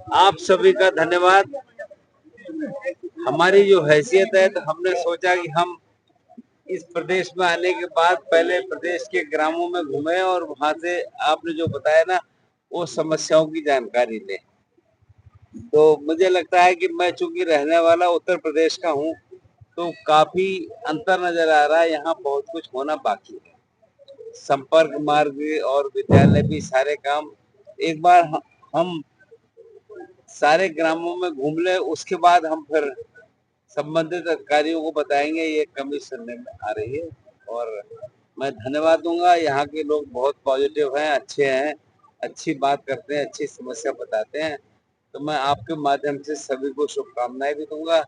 आप सभी का धन्यवाद। हमारी जो हैसियत है तो हमने सोचा कि हम इस प्रदेश में आने के बाद पहले प्रदेश के ग्रामों में घूमे और वहां से आपने जो बताया ना वो समस्याओं की जानकारी लें। तो मुझे लगता है कि मैं चूंकि रहने वाला उत्तर प्रदेश का हूँ तो काफी अंतर नजर आ रहा है। यहाँ बहुत कुछ होना बाकी है। संपर्क मार्ग और विद्यालय भी सारे काम एक बार हम सारे ग्रामों में घूम ले, उसके बाद हम फिर संबंधित अधिकारियों को बताएंगे। ये कमी सुनने में आ रही है और मैं धन्यवाद दूंगा। यहाँ के लोग बहुत पॉजिटिव हैं, अच्छे हैं, अच्छी बात करते हैं, अच्छी समस्या बताते हैं। तो मैं आपके माध्यम से सभी को शुभकामनाएं भी दूंगा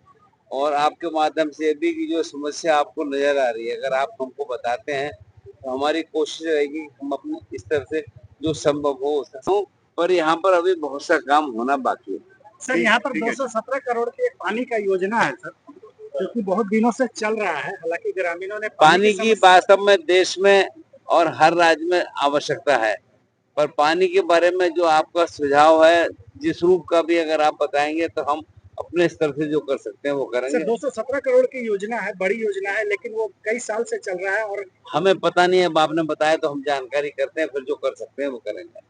और आपके माध्यम से भी कि जो समस्या आपको नजर आ रही है अगर आप हमको बताते हैं तो हमारी कोशिश रहेगी कि हम अपने इस तरह से जो संभव हो। पर यहाँ पर अभी बहुत सा काम होना बाकी है। सर यहाँ पर 217 करोड़ की पानी का योजना है सर, जो कि बहुत दिनों से चल रहा है। हालांकि ग्रामीणों ने पानी की वास्तव में देश में और हर राज्य में आवश्यकता है, पर पानी के बारे में जो आपका सुझाव है जिस रूप का भी अगर आप बताएंगे तो हम अपने स्तर से जो कर सकते हैं वो करेंगे। सर 217 करोड़ की योजना है, बड़ी योजना है, लेकिन वो कई साल से चल रहा है और हमें पता नहीं है। अब आपने बताया तो हम जानकारी करते हैं, फिर जो कर सकते हैं वो करेंगे।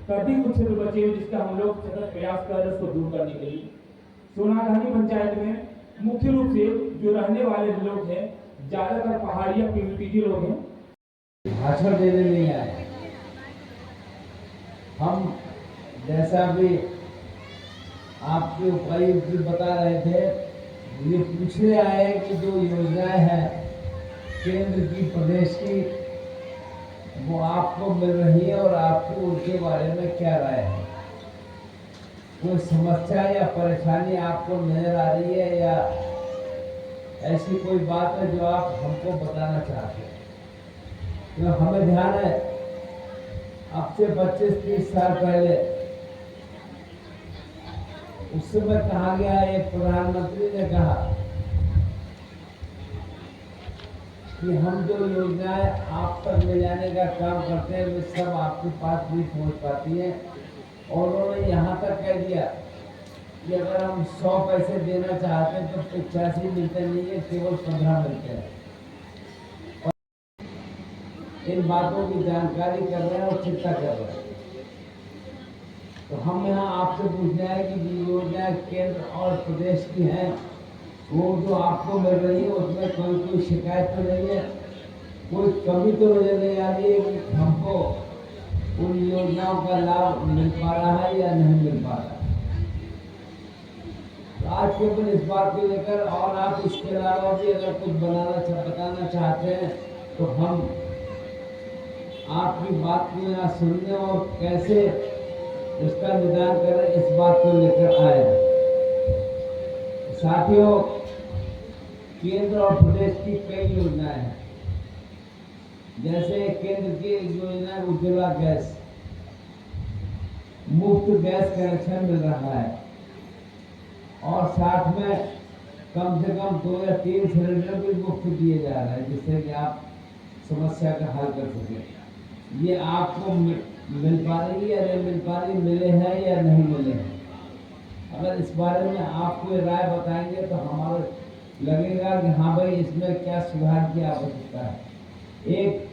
कभी कुछ क्षेत्र बचे जिसका हम लोग सतत प्रयास कर रहे हैं उसको दूर करने के लिए। सोनाधानी पंचायत में मुख्य रूप से जो रहने वाले लोग हैं ज्यादातर पहाड़िया पीढ़ी लोग हैं। भाषण देने नहीं आए हम, जैसा भी आपके उपायुक्त जी बता रहे थे, ये पूछने आए कि जो योजनाएं हैं केंद्र की प्रदेश की वो आपको मिल रही है और आपको उनके बारे में क्या राय है। कोई समस्या या परेशानी आपको नजर आ रही है या ऐसी कोई बात है जो आप हमको बताना चाहते हैं। तो हमें ध्यान है अब से 25-30 साल पहले उस समय कहा गया, एक प्रधानमंत्री ने कहा कि हम जो योजनाएं आप तक ले जाने का काम करते हैं वे सब आपके पास नहीं पहुंच पाती हैं। और उन्होंने यहाँ तक कह दिया कि अगर हम 100 पैसे देना चाहते हैं तो 85 मिलते नहीं है, केवल 15 मिलते हैं। इन बातों की जानकारी कर रहे हैं और चिंता कर रहे हैं। तो हम यहाँ आपसे पूछना है कि जो योजनाएं केंद्र और प्रदेश की हैं वो जो आपको मिल रही है उसमें कोई शिकायत तो नहीं है, कोई कमी तो नजर नहीं आ रही है कि हमको उन योजनाओं का लाभ मिल पा रहा है या नहीं मिल पा रहा है। तो आज केवल इस बात को लेकर और आप इसके अलावा भी अगर कुछ बताना चाहते हैं तो हम आपकी बात को यहाँ सुनने और कैसे उसका निदान करें इस बात को लेकर आए हैं। साथियों, केंद्र और प्रदेश की कई योजनाएं हैं। जैसे केंद्र की योजना उज्ज्वला गैस, मुफ्त गैस कनेक्शन मिल रहा है और साथ में कम से कम 2 या 3 सिलेंडर भी मुफ्त दिए जा रहे हैं जिससे कि आप समस्या का हल कर सकें। ये आपको मिल पा रही है या नहीं मिल पा रही, मिले हैं या नहीं मिले हैं। अगर इस बारे में आप कोई राय बताएंगे तो हमारे लगेगा कि हाँ भाई इसमें क्या सुधार की आवश्यकता है। एक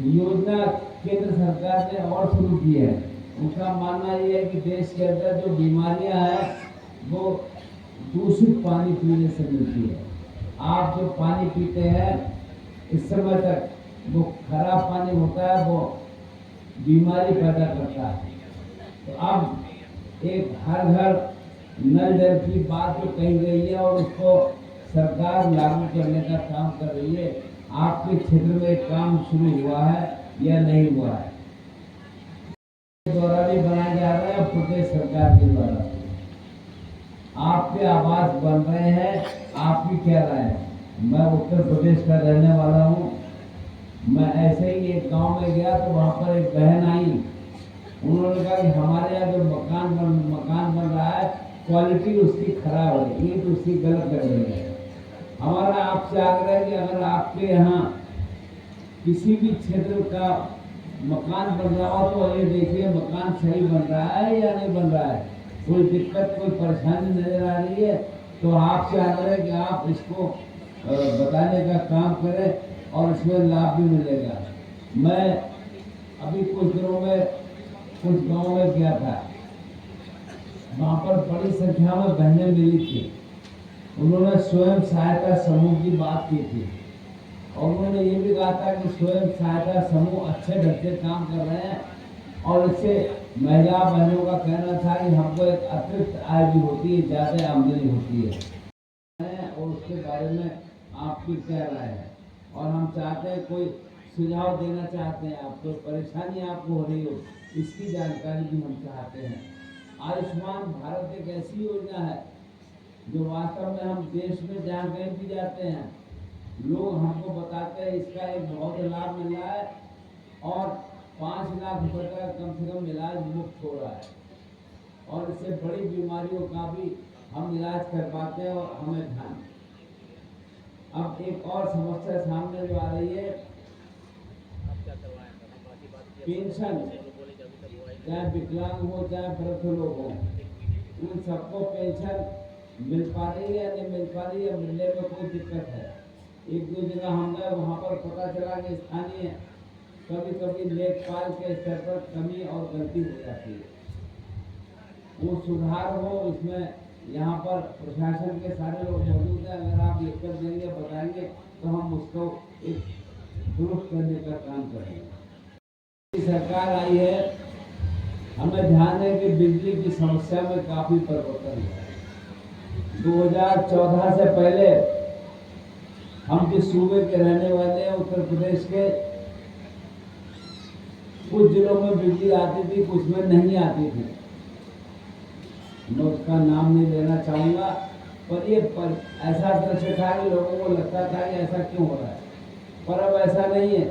योजना केंद्र सरकार ने और शुरू की है, उनका मानना ये है कि देश के अंदर जो बीमारियां हैं वो दूषित पानी पीने से मिलती है। आप जो पानी पीते हैं इस समय तक वो खराब पानी होता है, वो बीमारी पैदा करता है। तो अब एक हर घर नल जल की बात जो कही गई है और उसको सरकार लागू करने का काम कर रही है। आपके क्षेत्र में काम शुरू हुआ है या नहीं हुआ है? द्वारा भी बनाए जा रहे हैं प्रदेश सरकार के द्वारा आपके आवास बन रहे हैं। आपकी क्या राय है? मैं उत्तर प्रदेश का रहने वाला हूँ। मैं ऐसे ही एक गांव में गया तो वहाँ पर एक बहन आई, उन्होंने कहा कि हमारे यहाँ जो मकान बन रहा है क्वालिटी उसकी खराब है, ईंट उसकी गलत लग रही है। हमारा आपसे आग्रह है कि अगर आपके यहाँ किसी भी क्षेत्र का मकान बन रहा हो तो ये देखिए मकान सही बन रहा है या नहीं बन रहा है, कोई दिक्कत कोई परेशानी नजर आ रही है तो आपसे आग्रह है कि आप इसको बताने का काम करें और इसमें लाभ भी मिलेगा। मैं अभी कुछ दिनों में कुछ गाँव में गया था, वहाँ पर बड़ी संख्या में बहनें मिली थी। उन्होंने स्वयं सहायता समूह की बात की थी और उन्होंने ये भी कहा था कि स्वयं सहायता समूह अच्छे ढंग से काम कर रहे हैं और इससे महिला बहनों का कहना था कि हमको एक अतिरिक्त आय भी होती है, ज़्यादा आमदनी होती है और उसके बारे में आपकी क्या राय है। और हम चाहते हैं कोई सुझाव देना चाहते हैं, आप कोई परेशानी आपको हो रही हो इसकी जानकारी भी हम चाहते हैं। आयुष्मान भारत एक ऐसी योजना है जो वास्तव में हम देश में जहाँ कहीं भी जाते हैं लोग हमको बताते हैं इसका एक बहुत लाभ मिल रहा है और 5 लाख रुपए का कम से कम इलाज मुफ्त हो रहा है और इससे बड़ी बीमारियों का भी हम इलाज कर पाते हैं और हमें ध्यान। अब एक और समस्या सामने जो आ रही है, पेंशन चाहे विकलांग हो चाहे वृद्ध लोग हो, उन सबको पेंशन मिल पा रही है या नहीं मिल पा रही है, मिलने में कोई दिक्कत है। एक दो जगह हम गए वहाँ पर पता चला कि स्थानीय कभी कभी लेखपाल के स्तर पर कमी और गलती हो जाती है, वो सुधार हो इसमें। यहाँ पर प्रशासन के सारे लोग मौजूद हैं, अगर आप लिख कर देंगे बताएंगे तो हम उसको एक दुरुस्त करने का काम करेंगे। सरकार आई है, हमें ध्यान है कि बिजली की समस्या में काफी परिवर्तन हुआ है। 2014 से पहले हम जिस सूबे के रहने वाले हैं उत्तर प्रदेश के, कुछ जिलों में बिजली आती थी कुछ में नहीं आती थी। मैं उसका नाम नहीं लेना चाहूँगा पर ऐसा दृश्य था कि लोगों को लगता था कि ऐसा क्यों हो रहा है, पर अब ऐसा नहीं है।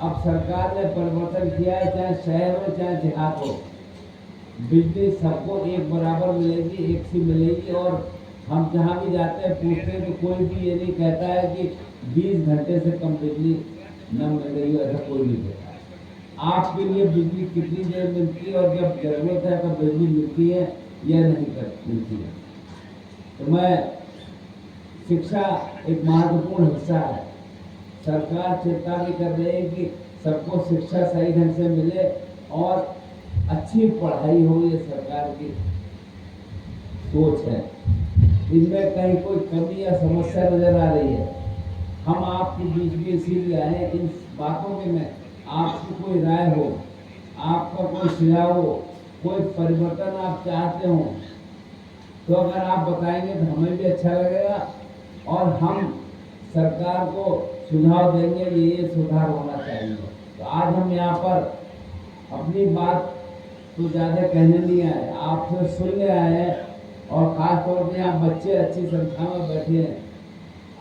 अब सरकार ने परिवर्तन किया है, चाहे शहर हो चाहे देहात हो, बिजली सबको एक बराबर मिलेगी, एक सी मिलेगी। और हम जहाँ भी जाते हैं पूछते हैं तो कोई भी ये नहीं कहता है कि 20 घंटे से कम बिजली न मिल रही हो, ऐसा कोई नहीं कहता। आपके लिए बिजली कितनी देर मिलती है और जब जरूरत है तो बिजली मिलती है या नहीं मिलती है। तो मैं शिक्षा एक महत्वपूर्ण हिस्सा है, सरकार चिंता भी कर रही है कि सबको शिक्षा सही ढंग से मिले और अच्छी पढ़ाई हो, ये सरकार की सोच है। इनमें कहीं कोई कमी या समस्या नजर आ रही है, हम आपके बीच में इसीलिए आए इन बातों के में आपकी कोई राय हो, आपका कोई सुझाव हो, कोई परिवर्तन आप चाहते हो तो अगर आप बताएंगे तो हमें भी अच्छा लगेगा और हम सरकार को सुझाव देंगे कि ये सुधार होना चाहिए। तो आज हम यहाँ पर अपनी बात तो ज़्यादा कहने नहीं आए, आपसे सुनने आए हैं और ख़ास तौर पे यहाँ बच्चे अच्छी संख्या में बैठे हैं।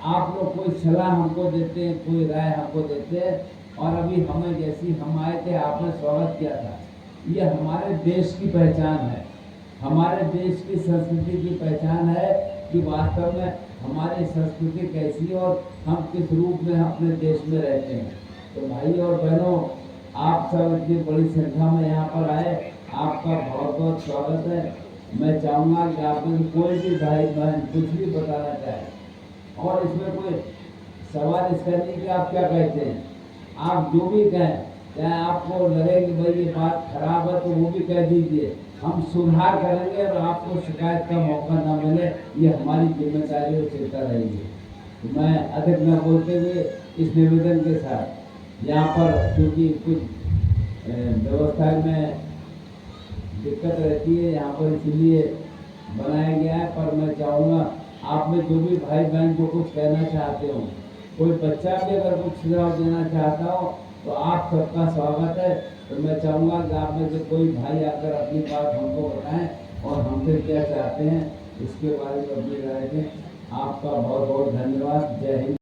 आप लोग कोई सलाह हमको देते हैं, कोई राय हमको देते हैं और अभी हमें जैसी हम आए थे आपने स्वागत किया था। ये हमारे देश की पहचान है, हमारे देश की संस्कृति की पहचान है कि वास्तव में हमारी संस्कृति कैसी और हम किस रूप में अपने देश में रहते हैं। तो भाई और बहनों, आप सब इतनी बड़ी संख्या में यहाँ पर आए, आपका बहुत बहुत स्वागत है। मैं चाहूँगा कि आप में कोई भी भाई बहन कुछ भी बताना चाहे और इसमें कोई सवाल इसका नहीं कि आप क्या कहते हैं, आप जो भी कहें, चाहे आपको लगे कि भाई ये बात खराब है तो वो भी कह दीजिए, हम सुधार करेंगे और आपको शिकायत का मौका ना मिले, ये हमारी जिम्मेदारी और चिंता रहेगी। तो मैं अधिक न बोलते हुए इस निवेदन के साथ यहाँ पर, क्योंकि कुछ व्यवस्था में दिक्कत रहती है यहाँ पर इसलिए बनाया गया है, पर मैं चाहूँगा आप में जो भी भाई बहन जो कुछ कहना चाहते हो, कोई बच्चा भी अगर कुछ सुझाव देना चाहता हो तो आप सबका स्वागत है। तो मैं चाहूँगा कि आप में से कोई भाई आकर अपनी बात हमको बताएं और हमसे क्या चाहते हैं इसके बारे में अपनी राय दें। आपका बहुत बहुत धन्यवाद। जय हिंद।